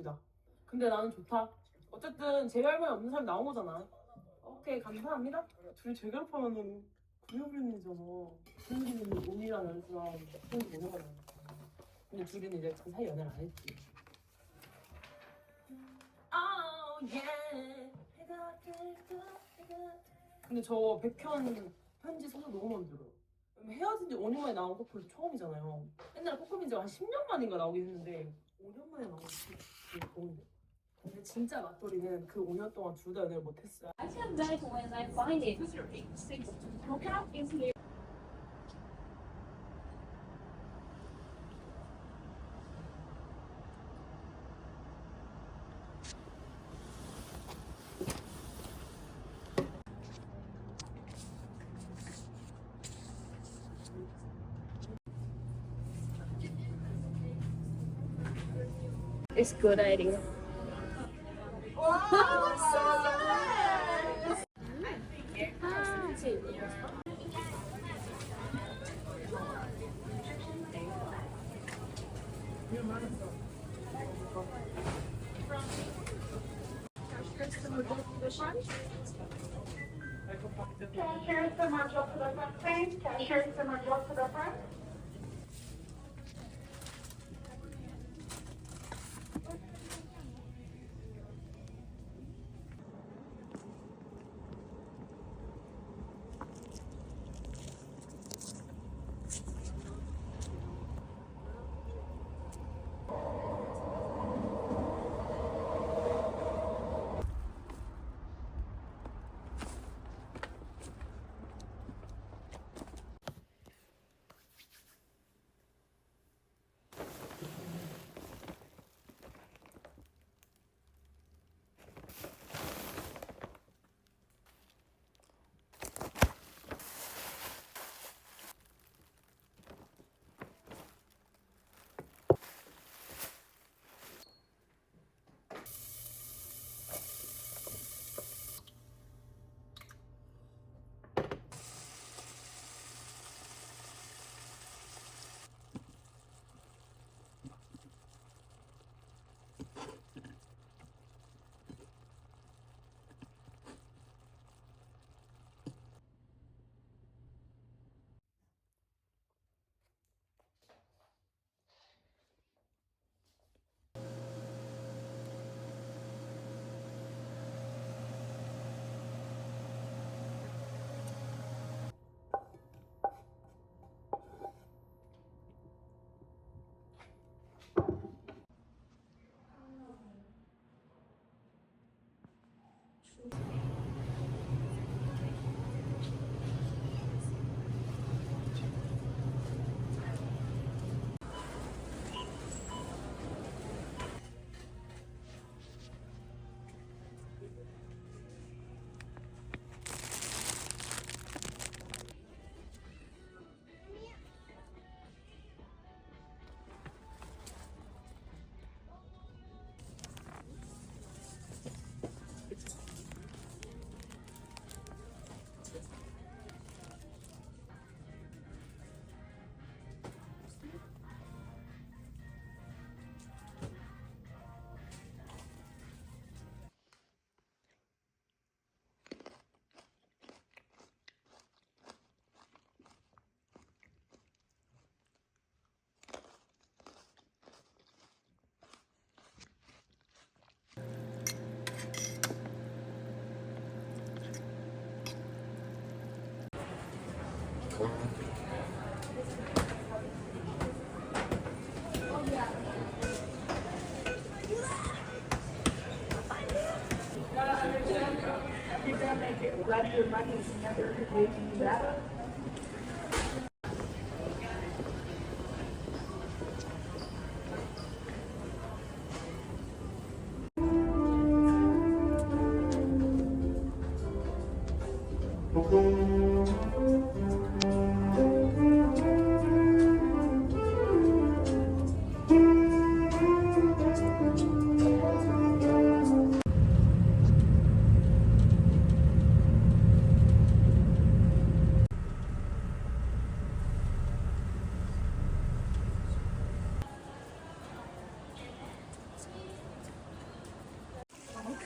봅시다. 근데 나는 좋다. 어쨌든 재결말이 없는 사람 나온 거잖아. 오케이, 감사합니다. 둘이 재결합하면은 구여브랜이잖아. 구여브랜은 몸이랑 연수랑 손이 모여가잖아. 근데 둘이는 이제 그 사이 연애를 안 했지. 근데 저 백현 편지 소설 너무 마음에 들어요. 헤어진 지 5년 만에 나온 커플도 처음이잖아요. 옛날에 코코민즈가 한 10년 만인가 나오긴 했는데 5년 만에 나온 커플 되게 좋은데. 근데 진짜 맞돌이는 그 5년 동안 둘 다 연애를 못했어요. I come back when I find it. Mocha is here. It's a good idea. Wow, so nice! Cashier, someone go to the front, please. Cashier, someone go to the front.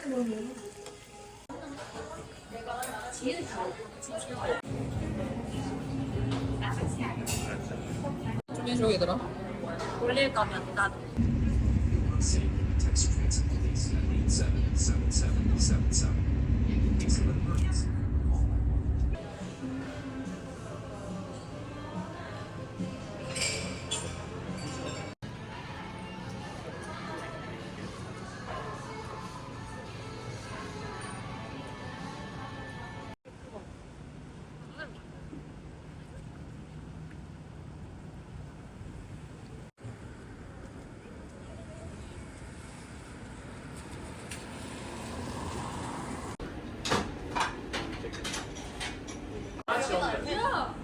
좀 저기 얘들아. 올릴 거면 나 Text transit police 77777. It's an emergency.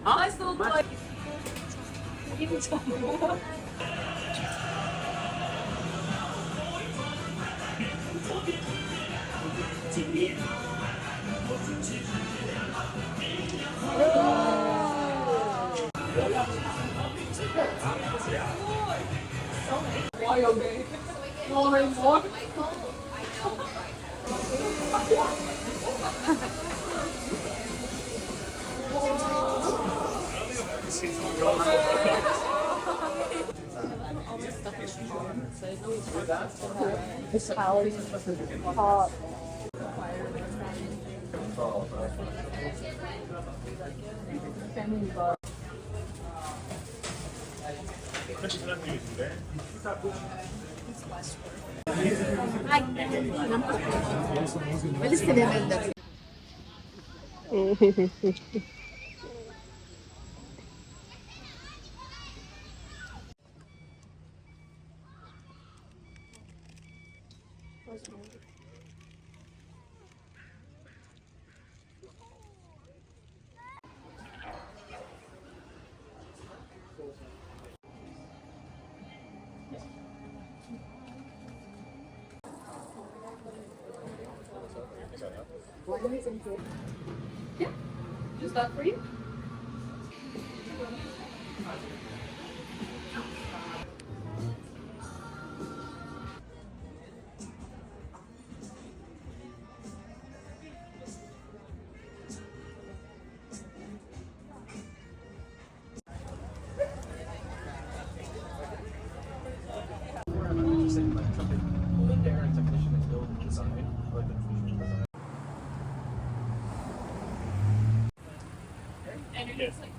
I still like. Why okay? No anymore. Is that for you? And you're just like,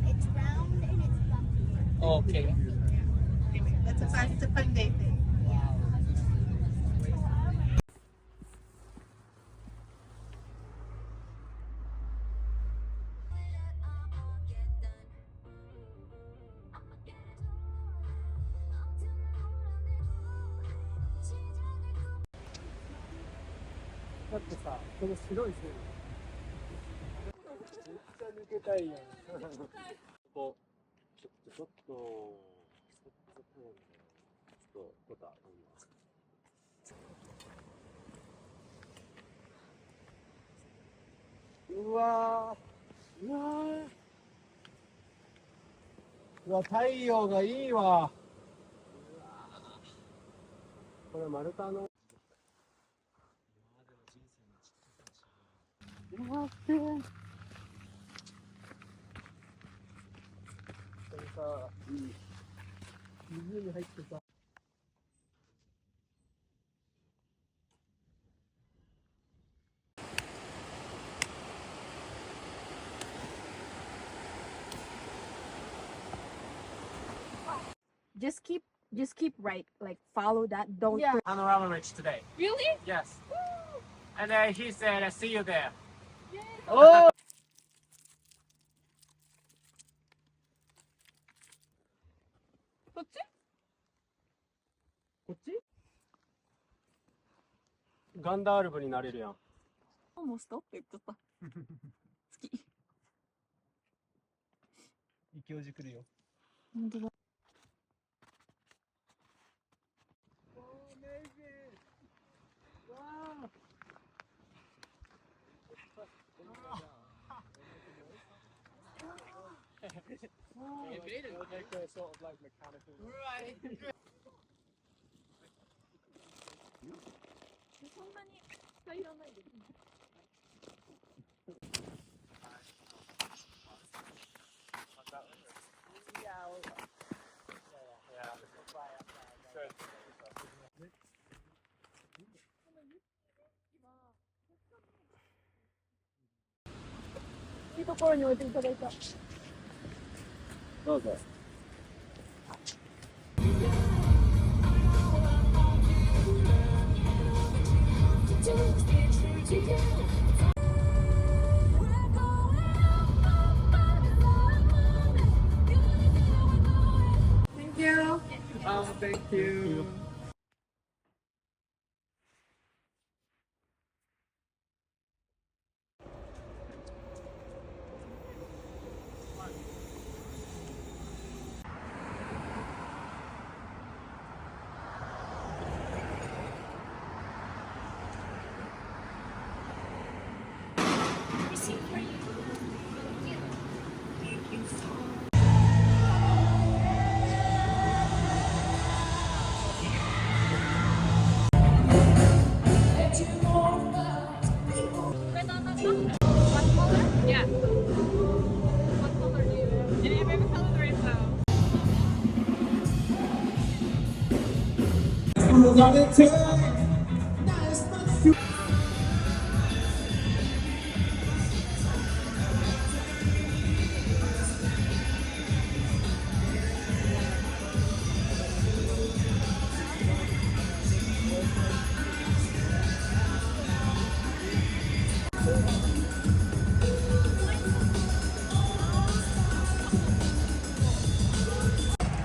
It's round and it's bumpy. Okay. It's a fun day thing. 우와, 우와, 우와, 太陽がいいわ。これ丸太の。うわ、すげえ。これさ、湖に入ってさ。Just keep right, like follow that. Don't Yeah. Panorama Ridge today. really? Yes. And he said, "I see you there." Oh. ガンダールブになれるやん。もうストップ言っちゃった。好き。勢い軸るよ。本当だ。そんなに使いらないですね。いいところに置いていただいた。どうぞ。Thank you. Oh, thank you. Yeah. What color do you have? Any favorite color rainbow?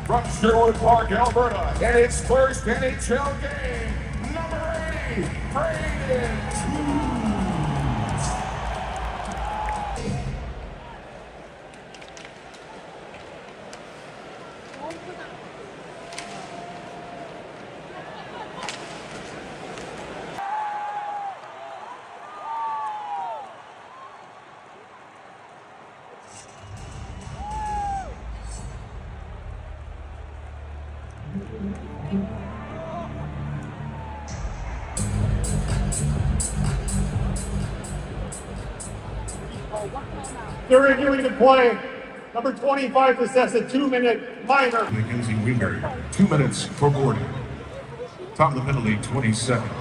From Sherwood Park, Alberta, and its first NHL game, number 80, Braden Toons. They're reviewing the play. Number 25 possessed a 2-minute minor. Mackenzie Weaver, 2 minutes for boarding. Top of the penalty, 20 seconds.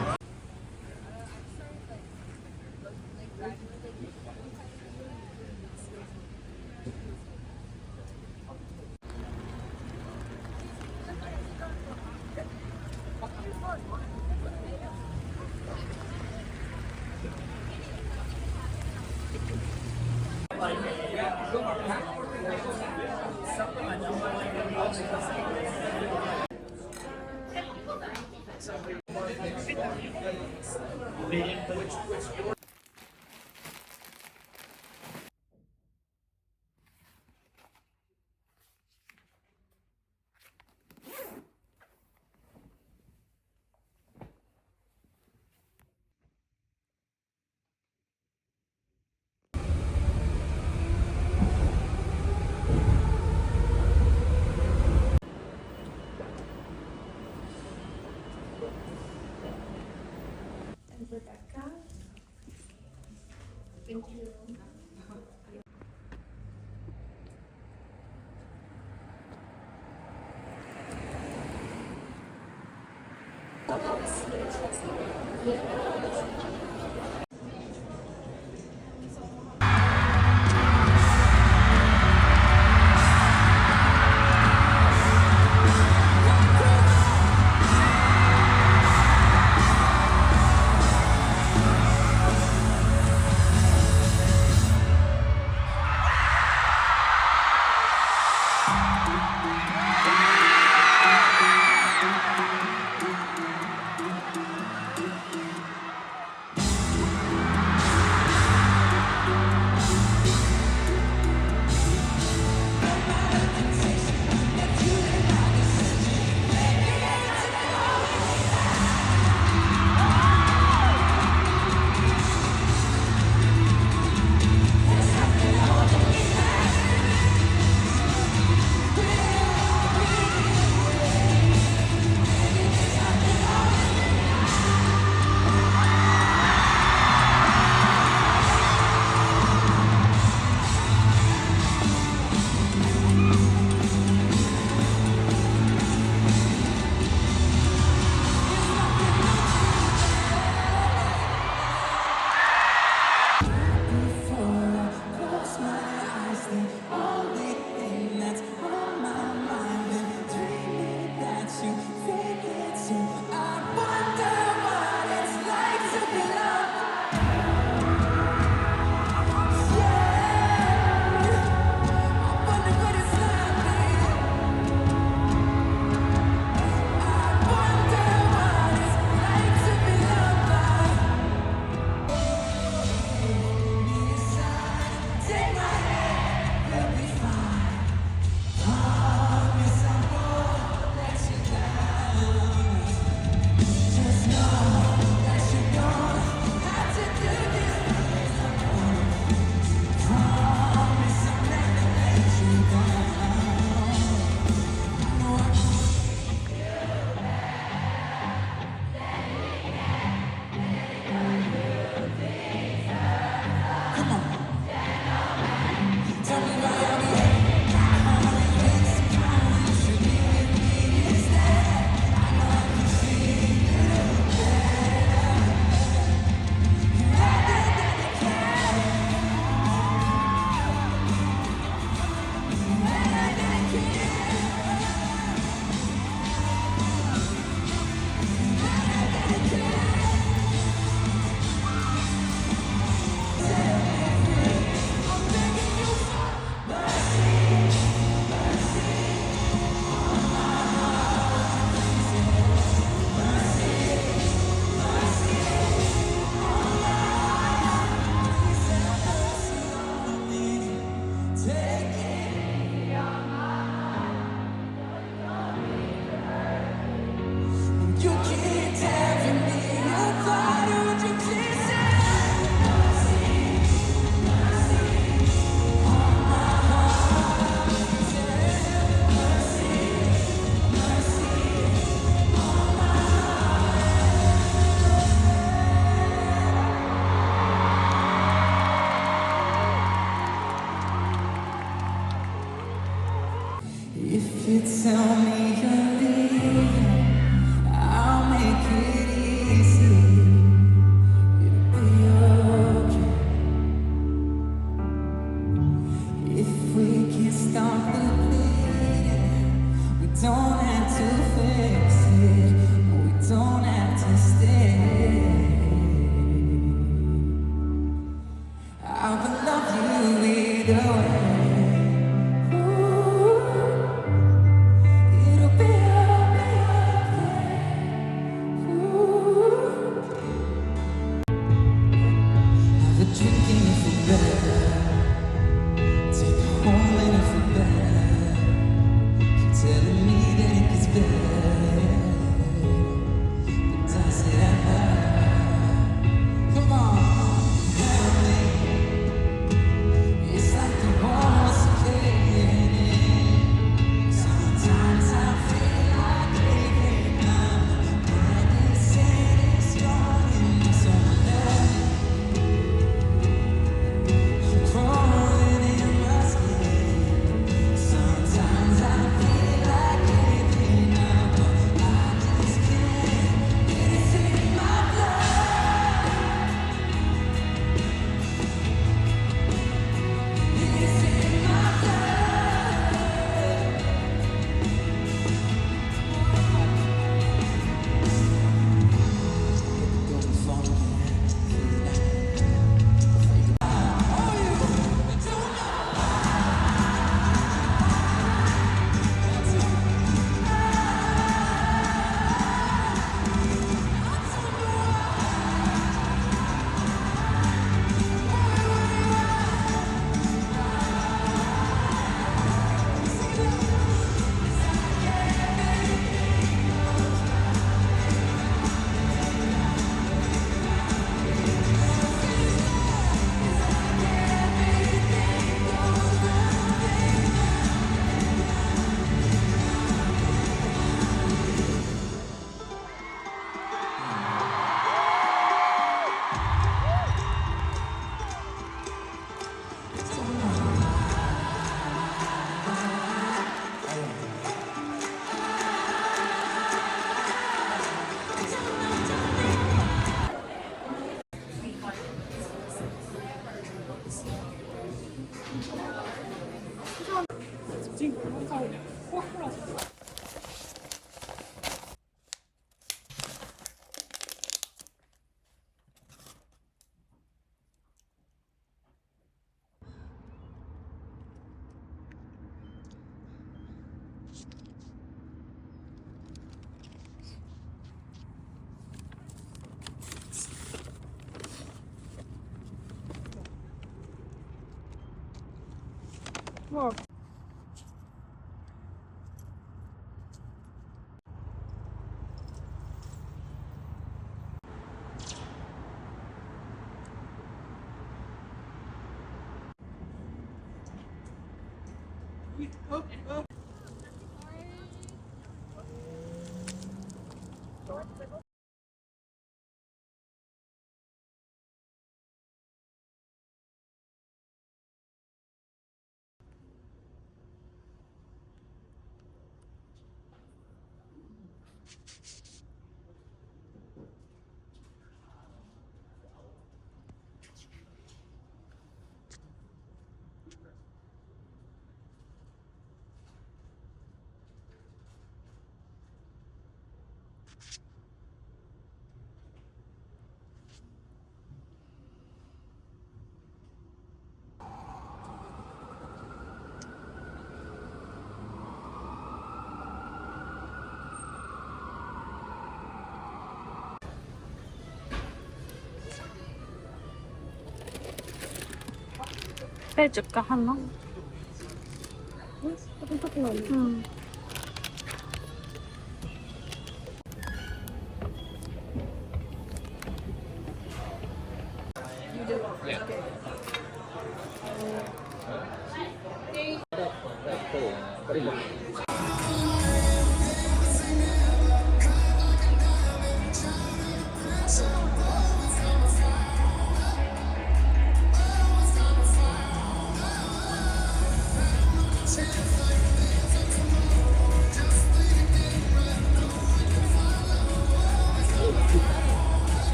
If you tell me you're leaving, I'll make it easy. It'll be okay. If we can stop the bleeding, we don't have to fix it. We don't have to stay. I will love you either way. 빼줄까 하나?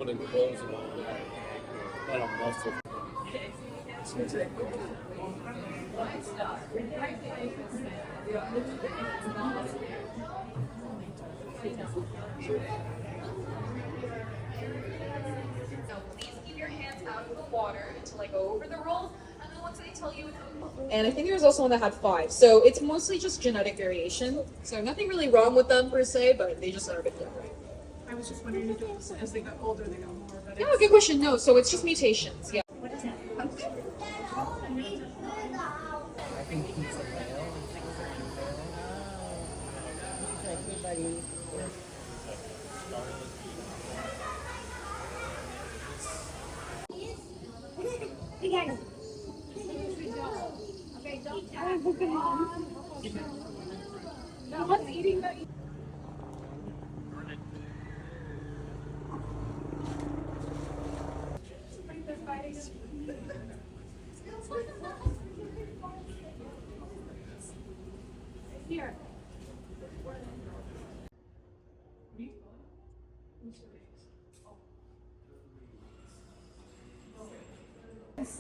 opening and closing and a muscle. Please keep your hands out of the water until I go over the rules, and then once I tell you, And I think there was also one that had 5. So it's mostly just genetic variation. So nothing really wrong with them per se, but they just are a bit different. I was just wondering if as they got older, they got more. But Yeah, good question. No, so it's just mutations. Yeah. I think he's a male. Everybody. no one's eating the. Here.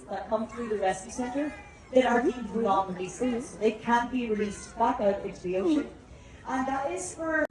That come through the rescue center that are deemed non-released. They can't be released back out into the ocean. And that is for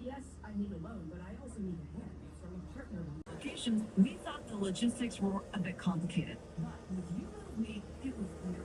Yes, I need a loan, but I also need a hand from a partner. We thought the logistics were a bit complicated, but with you and me, it was clear.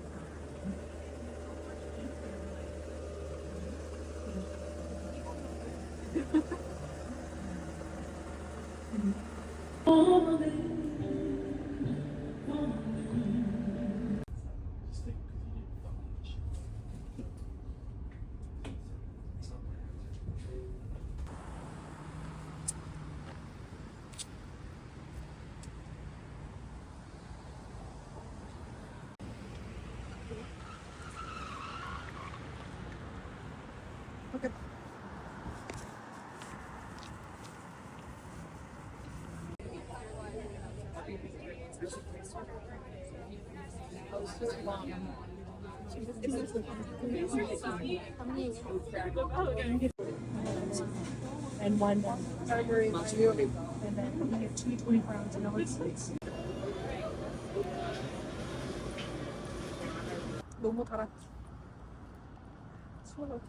And one armory and then we get 2 rounds and all it's 너무 달았지. 서로.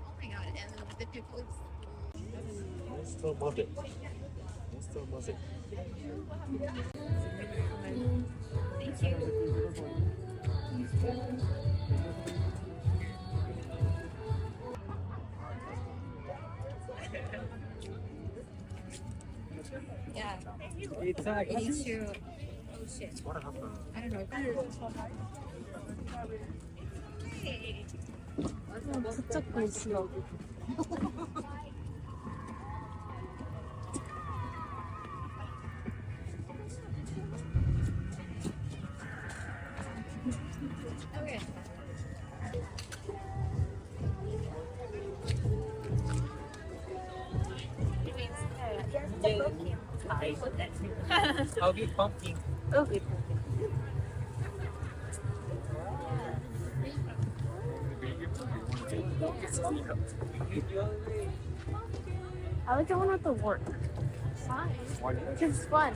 Oh my god. and the people. Monster Mother. Monster Mother. Thank you. Yeah. It's Me too. Oh shit. What happened? I don't know. Hey. 붙잡고 있어. Okay. I'll be pumpkin. Okay. I like it when I have to work. Fine. Which is fun.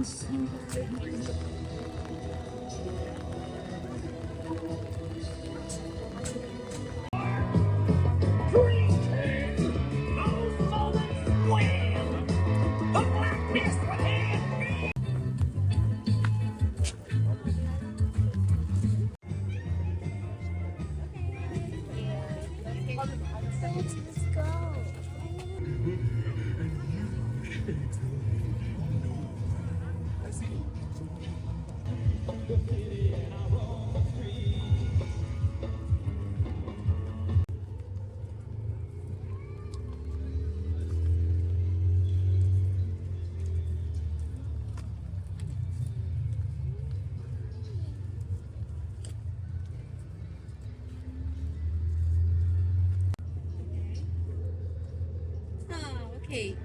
Let's go. Okay.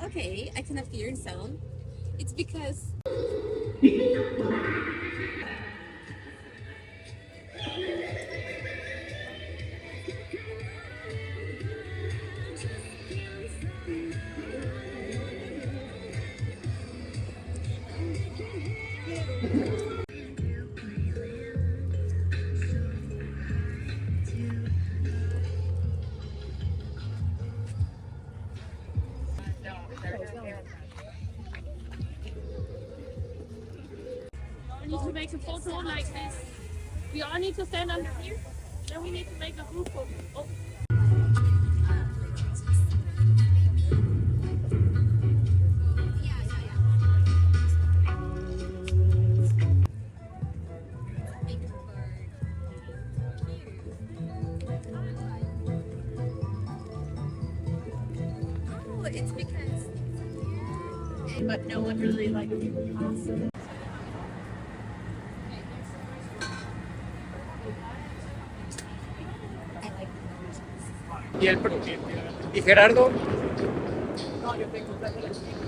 Okay, I cannot hear sound. It's because We need to make a photo like this. We all need to stand under here. Then we need to make a group photo. Oh. oh, it's because But no one really liked it. Y Gerardo. No, yo tengo.